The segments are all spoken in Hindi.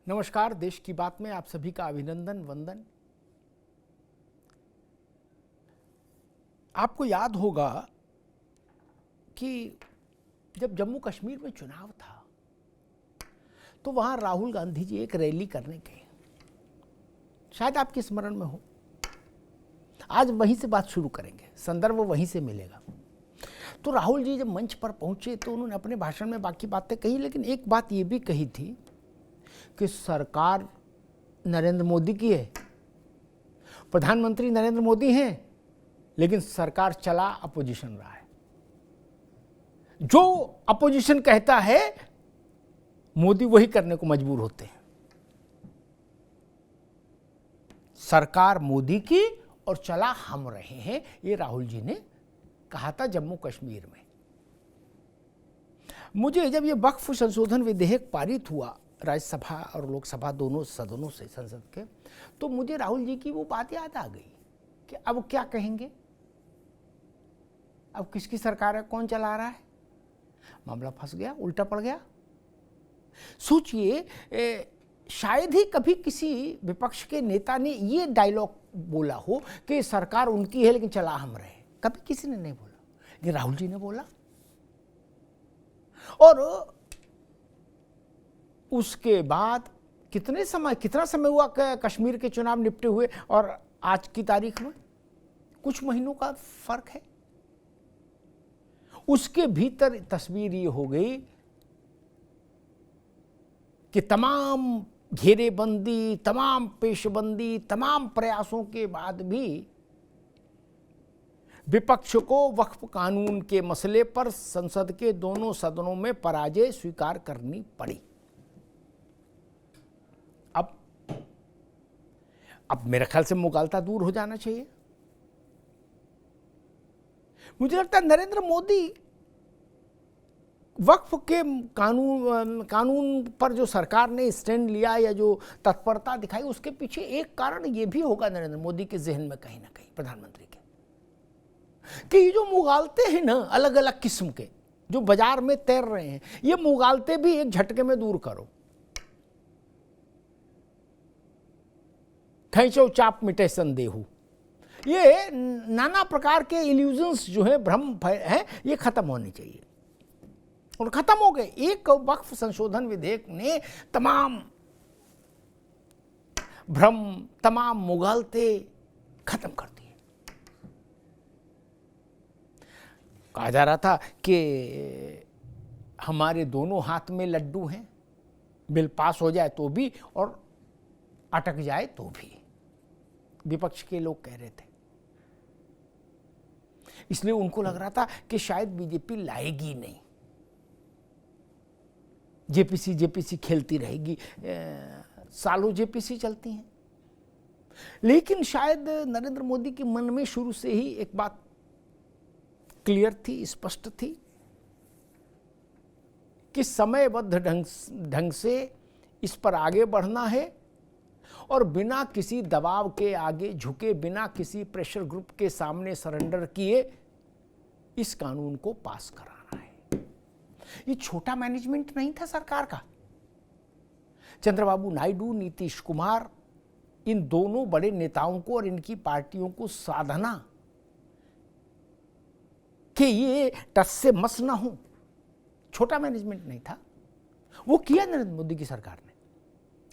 नमस्कार। देश की बात में आप सभी का अभिनंदन वंदन। आपको याद होगा कि जब जम्मू कश्मीर में चुनाव था तो वहां राहुल गांधी जी एक रैली करने गए, शायद आपके स्मरण में हो। आज वहीं से बात शुरू करेंगे, संदर्भ वहीं से मिलेगा। तो राहुल जी जब मंच पर पहुंचे तो उन्होंने अपने भाषण में बाकी बातें कही, लेकिन एक बात ये भी कही थी कि सरकार नरेंद्र मोदी की है, प्रधानमंत्री नरेंद्र मोदी हैं, लेकिन सरकार चला अपोजिशन रहा है। जो अपोजिशन कहता है मोदी वही करने को मजबूर होते हैं। सरकार मोदी की और चला हम रहे हैं, ये राहुल जी ने कहा था जम्मू कश्मीर में। मुझे जब ये वक्फ संशोधन विधेयक पारित हुआ राज्यसभा और लोकसभा दोनों सदनों से, संसद के, तो मुझे राहुल जी की वो बात याद आ गई कि अब क्या कहेंगे, अब किसकी सरकार है, कौन चला रहा है। मामला फंस गया, उल्टा पड़ गया। सोचिए, शायद ही कभी किसी विपक्ष के नेता ने ये डायलॉग बोला हो कि सरकार उनकी है लेकिन चला हम रहे। कभी किसी ने नहीं बोला, लेकिन राहुल जी ने बोला। और उसके बाद कितना समय हुआ कश्मीर के चुनाव निपटे हुए और आज की तारीख में कुछ महीनों का फर्क है। उसके भीतर तस्वीर ये हो गई कि तमाम घेरेबंदी, तमाम पेशबंदी, तमाम प्रयासों के बाद भी विपक्ष को वक्फ कानून के मसले पर संसद के दोनों सदनों में पराजय स्वीकार करनी पड़ी। अब मेरे ख्याल से मुगालता दूर हो जाना चाहिए। मुझे लगता है नरेंद्र मोदी वक्फ के कानून पर जो सरकार ने स्टैंड लिया या जो तत्परता दिखाई, उसके पीछे एक कारण ये भी होगा नरेंद्र मोदी के जहन में कहीं ना कहीं, प्रधानमंत्री के, कि ये जो मुगालते हैं ना अलग अलग किस्म के जो बाजार में तैर रहे हैं, ये मुगालते भी एक झटके में दूर करो। खैचो चाप मिटे संदेहू, ये नाना प्रकार के इल्यूजन्स जो है, भ्रम है, ये खत्म होने चाहिए और खत्म हो गए। एक वक्फ संशोधन विधेयक ने तमाम भ्रम, तमाम मुगालते खत्म कर दिए। कहा जा रहा था कि हमारे दोनों हाथ में लड्डू हैं, बिल पास हो जाए तो भी और अटक जाए तो भी, विपक्ष के लोग कह रहे थे। इसलिए उनको लग रहा था कि शायद बीजेपी लाएगी नहीं, जेपीसी खेलती रहेगी, सालों जेपीसी चलती हैं। लेकिन शायद नरेंद्र मोदी के मन में शुरू से ही एक बात क्लियर थी, स्पष्ट थी कि समयबद्ध ढंग से इस पर आगे बढ़ना है और बिना किसी दबाव के आगे झुके, बिना किसी प्रेशर ग्रुप के सामने सरेंडर किए इस कानून को पास कराना है। ये छोटा मैनेजमेंट नहीं था सरकार का। चंद्रबाबू नायडू, नीतीश कुमार, इन दोनों बड़े नेताओं को और इनकी पार्टियों को साधना कि ये टस से मस ना हो, छोटा मैनेजमेंट नहीं था। वो किया नरेंद्र मोदी की सरकार ने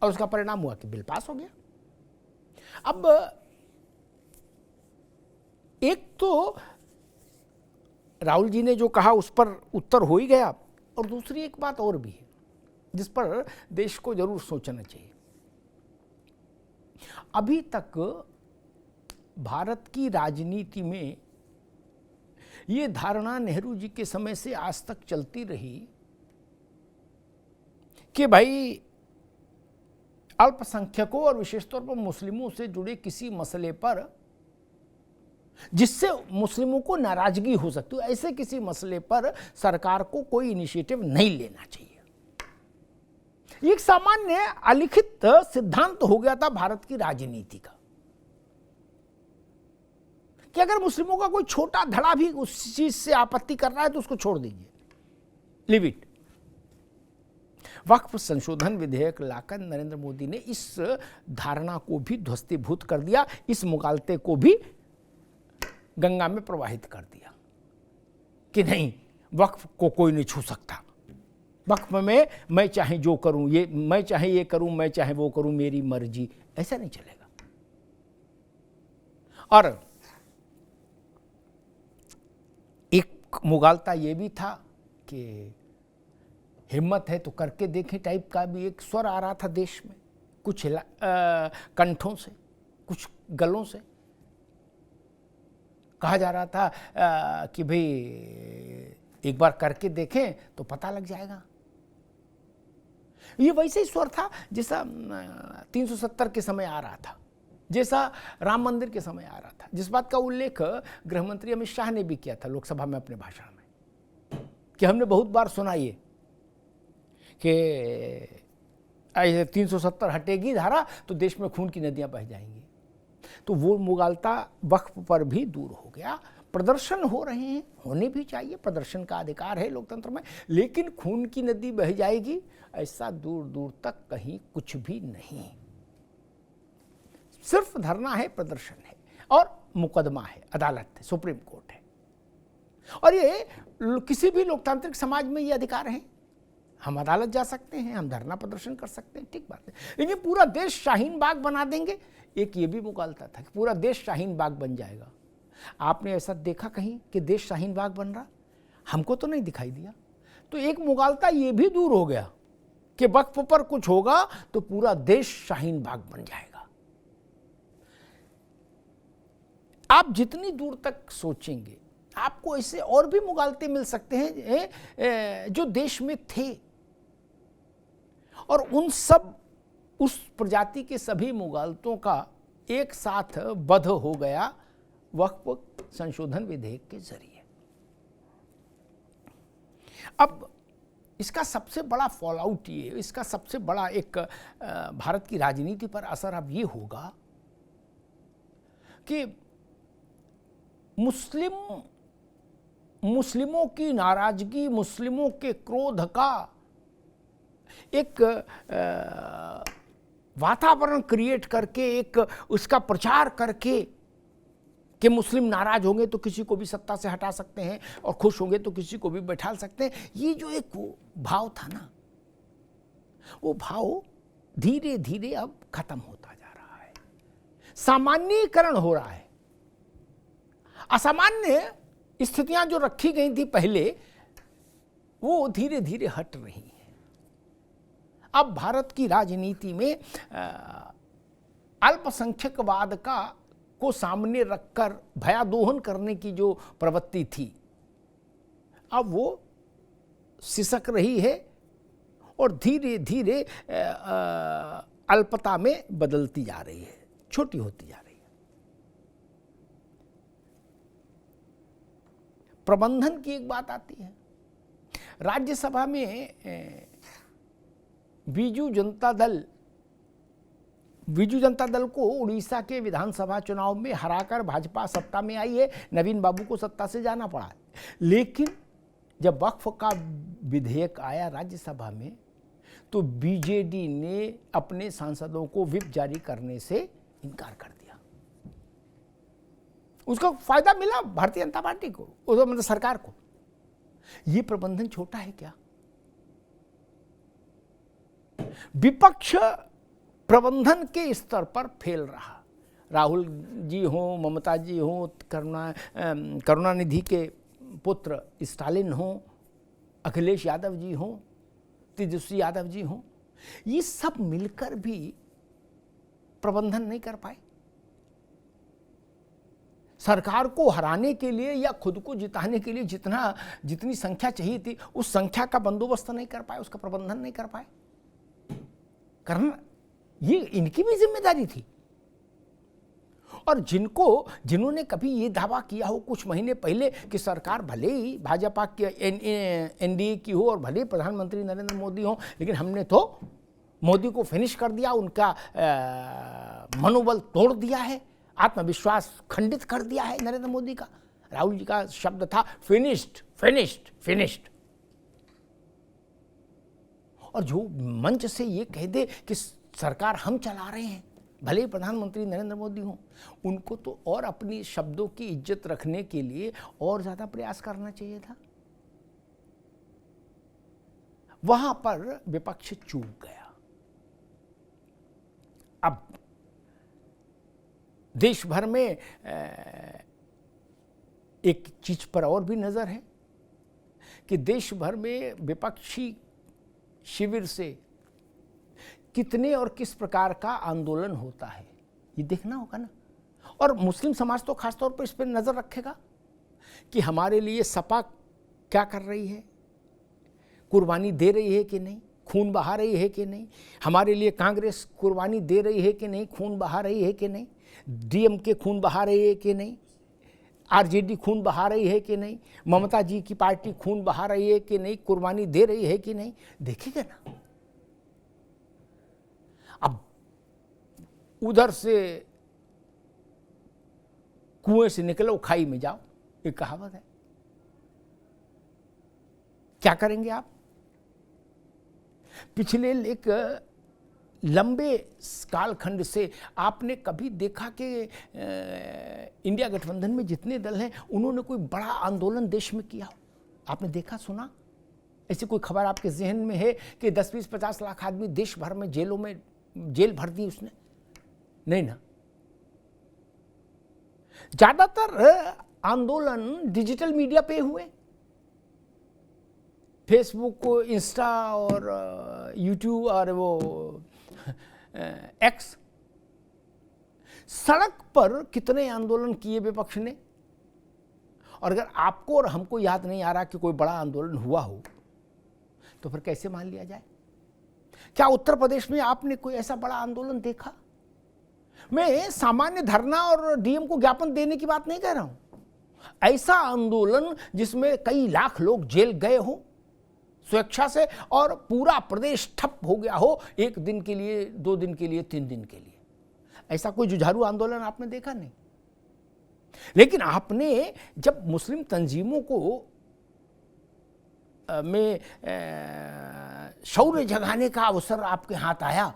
और उसका परिणाम हुआ कि बिल पास हो गया। अब एक तो राहुल जी ने जो कहा उस पर उत्तर हो ही गया, और दूसरी एक बात और भी है जिस पर देश को जरूर सोचना चाहिए। अभी तक भारत की राजनीति में ये धारणा नेहरू जी के समय से आज तक चलती रही कि भाई अल्पसंख्यकों और विशेष तौर पर मुस्लिमों से जुड़े किसी मसले पर जिससे मुस्लिमों को नाराजगी हो सकती है, ऐसे किसी मसले पर सरकार को कोई इनिशिएटिव नहीं लेना चाहिए। एक सामान्य अलिखित सिद्धांत हो गया था भारत की राजनीति का कि अगर मुस्लिमों का कोई छोटा धड़ा भी उस चीज से आपत्ति कर रहा है तो उसको छोड़ दीजिए, लिव इट। वक्फ संशोधन विधेयक लाकर नरेंद्र मोदी ने इस धारणा को भी ध्वस्तीभूत कर दिया, इस मुगालते को भी गंगा में प्रवाहित कर दिया कि नहीं, वक्फ को कोई नहीं छू सकता। वक्फ में मैं चाहे जो करूं, ये मैं चाहे ये करूं, मैं चाहे वो करूं, मेरी मर्जी, ऐसा नहीं चलेगा। और एक मुगालता ये भी था कि हिम्मत है तो करके देखें टाइप का भी एक स्वर आ रहा था देश में, कुछ कंठों से, कुछ गलों से कहा जा रहा था कि भाई एक बार करके देखें तो पता लग जाएगा। ये वैसे ही स्वर था जैसा 370 के समय आ रहा था, जैसा राम मंदिर के समय आ रहा था, जिस बात का उल्लेख गृह मंत्री अमित शाह ने भी किया था लोकसभा में अपने भाषण में कि हमने बहुत बार सुना ये कि 370 हटेगी धारा तो देश में खून की नदियां बह जाएंगी। तो वो मुगालता वक्फ पर भी दूर हो गया। प्रदर्शन हो रहे हैं, होने भी चाहिए, प्रदर्शन का अधिकार है लोकतंत्र में, लेकिन खून की नदी बह जाएगी ऐसा दूर दूर तक कहीं कुछ भी नहीं। सिर्फ धरना है, प्रदर्शन है और मुकदमा है, अदालत है, सुप्रीम कोर्ट है। और ये किसी भी लोकतांत्रिक समाज में ये अधिकार है, हम अदालत जा सकते हैं, हम धरना प्रदर्शन कर सकते हैं, ठीक बात है। लेकिन पूरा देश शाहीन बाग बना देंगे, एक ये भी मुगालता था कि पूरा देश शाहीन बाग बन जाएगा। आपने ऐसा देखा कहीं कि देश शाहीन बाग बन रहा? हमको तो नहीं दिखाई दिया। तो एक मुगालता ये भी दूर हो गया कि वक्फ पर कुछ होगा तो पूरा देश शाहीन बाग बन जाएगा। आप जितनी दूर तक सोचेंगे आपको ऐसे और भी मुगालते मिल सकते हैं जो देश में थे, और उन सब उस प्रजाति के सभी मुगालतों का एक साथ वध हो गया वक्फ संशोधन विधेयक के जरिए। अब इसका सबसे बड़ा फॉलआउट ये, इसका सबसे बड़ा एक भारत की राजनीति पर असर अब ये होगा कि मुस्लिमों की नाराजगी, मुस्लिमों के क्रोध का एक वातावरण क्रिएट करके, एक उसका प्रचार करके कि मुस्लिम नाराज होंगे तो किसी को भी सत्ता से हटा सकते हैं और खुश होंगे तो किसी को भी बैठा सकते हैं, ये जो एक भाव था ना, वो भाव धीरे धीरे अब खत्म होता जा रहा है, सामान्यीकरण हो रहा है। असामान्य स्थितियां जो रखी गई थी पहले, वो धीरे धीरे हट रही हैं। अब भारत की राजनीति में अल्पसंख्यकवाद को सामने रखकर भयादोहन करने की जो प्रवृत्ति थी, अब वो सिसक रही है और धीरे धीरे अल्पता में बदलती जा रही है, छोटी होती जा रही है। प्रबंधन की एक बात आती है। राज्यसभा में बीजू जनता दल को उड़ीसा के विधानसभा चुनाव में हराकर भाजपा सत्ता में आई है, नवीन बाबू को सत्ता से जाना पड़ा। लेकिन जब वक्फ का विधेयक आया राज्यसभा में तो बीजेडी ने अपने सांसदों को व्हिप जारी करने से इनकार कर दिया। उसका फायदा मिला भारतीय जनता पार्टी को, मतलब सरकार को। यह प्रबंधन छोटा है क्या? विपक्ष प्रबंधन के स्तर पर फेल रहा। राहुल जी हों, ममता जी हों, करुणानिधि के पुत्र स्टालिन हों, अखिलेश यादव जी हों, तेजस्वी यादव जी हों, ये सब मिलकर भी प्रबंधन नहीं कर पाए। सरकार को हराने के लिए या खुद को जिताने के लिए जितनी संख्या चाहिए थी, उस संख्या का बंदोबस्त नहीं कर पाए, उसका प्रबंधन नहीं कर पाए। करना ये इनकी भी जिम्मेदारी थी। और जिन्होंने कभी ये दावा किया हो कुछ महीने पहले कि सरकार भले ही भाजपा की एनडीए की हो और भले ही प्रधानमंत्री नरेंद्र मोदी हो, लेकिन हमने तो मोदी को फिनिश कर दिया, उनका मनोबल तोड़ दिया है, आत्मविश्वास खंडित कर दिया है नरेंद्र मोदी का। राहुल जी का शब्द था फिनिश्ड फिनिश्ड फिनिश्ड। और जो मंच से ये कह दे कि सरकार हम चला रहे हैं, भले ही प्रधानमंत्री नरेंद्र मोदी हों, उनको तो और अपनी शब्दों की इज्जत रखने के लिए और ज़्यादा प्रयास करना चाहिए था। वहां पर विपक्ष चूक गया। अब देश भर में एक चीज पर और भी नजर है कि देश भर में विपक्षी शिविर से कितने और किस प्रकार का आंदोलन होता है, ये देखना होगा ना। और मुस्लिम समाज तो खासतौर पर इस पर नजर रखेगा कि हमारे लिए सपा क्या कर रही है, कुर्बानी दे रही है कि नहीं, खून बहा रही है कि नहीं। हमारे लिए कांग्रेस कुर्बानी दे रही है कि नहीं, खून बहा रही है कि नहीं। डीएमके खून बहा रही है कि नहीं, आरजेडी खून बहा रही है कि नहीं, ममता जी की पार्टी खून बहा रही है कि नहीं, कुर्बानी दे रही है कि नहीं, देखिएगा ना। अब उधर से कुएं से निकलो खाई में जाओ, एक कहावत है। क्या करेंगे आप? पिछले एक लंबे कालखंड से आपने कभी देखा कि इंडिया गठबंधन में जितने दल हैं उन्होंने कोई बड़ा आंदोलन देश में किया? आपने देखा, सुना? ऐसी कोई खबर आपके जहन में है कि 10-20-50 लाख आदमी देश भर में जेलों में जेल भर दी उसने? नहीं ना। ज्यादातर आंदोलन डिजिटल मीडिया पे हुए, फेसबुक, इंस्टा और यूट्यूब और वो एक्स। सड़क पर कितने आंदोलन किए विपक्ष ने? और अगर आपको और हमको याद नहीं आ रहा कि कोई बड़ा आंदोलन हुआ हो तो फिर कैसे मान लिया जाए? क्या उत्तर प्रदेश में आपने कोई ऐसा बड़ा आंदोलन देखा? मैं सामान्य धरना और डीएम को ज्ञापन देने की बात नहीं कह रहा हूं। ऐसा आंदोलन जिसमें कई लाख लोग जेल गए हो स्वेच्छा से और पूरा प्रदेश ठप हो गया हो, 1 दिन के लिए, 2 दिन के लिए, 3 दिन के लिए, ऐसा कोई जुझारू आंदोलन आपने देखा नहीं। लेकिन आपने जब मुस्लिम तंजीमों को में शौर्य जगाने का अवसर आपके हाथ आया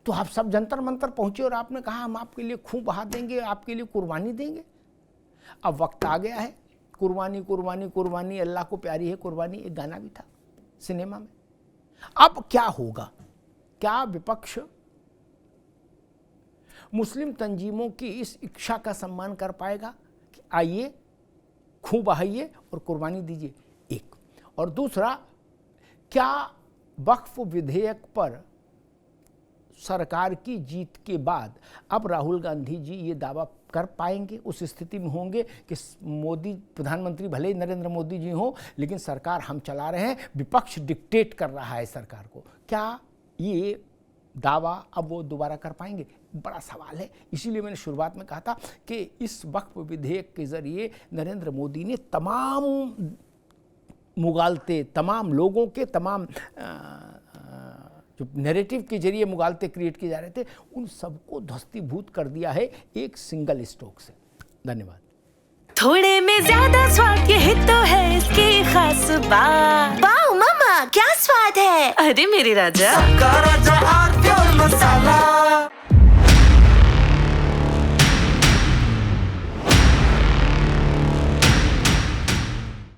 तो आप सब जंतर मंतर पहुंचे और आपने कहा हम आपके लिए खून बहा देंगे, आपके लिए कुर्बानी देंगे। अब वक्त आ गया है, कुर्बानी कुर्बानी कुर्बानी, अल्लाह को प्यारी है कुर्बानी, एक गाना भी था सिनेमा में। अब क्या होगा? क्या विपक्ष मुस्लिम तंजीमों की इस इच्छा का सम्मान कर पाएगा कि आइए खून बहाइए और कुर्बानी दीजिए? एक। और दूसरा, क्या वक्फ विधेयक पर सरकार की जीत के बाद अब राहुल गांधी जी ये दावा कर पाएंगे, उस स्थिति में होंगे कि मोदी प्रधानमंत्री भले ही नरेंद्र मोदी जी हों, लेकिन सरकार हम चला रहे हैं, विपक्ष डिक्टेट कर रहा है सरकार को? क्या ये दावा अब वो दोबारा कर पाएंगे? बड़ा सवाल है। इसीलिए मैंने शुरुआत में कहा था कि इस वक्फ विधेयक के जरिए नरेंद्र मोदी ने तमाम मुगालते, तमाम लोगों के, तमाम जो नैरेटिव के जरिए मुगालते क्रिएट किए जा रहे थे, उन सबको ध्वस्तीभूत कर दिया है एक सिंगल स्ट्रोक से। धन्यवाद। थोड़े में ज्यादा स्वाद, यही तो है इसकी खास बात। वाओ मम्मा, क्या स्वाद है! अरे मेरे राजा, सबका राजा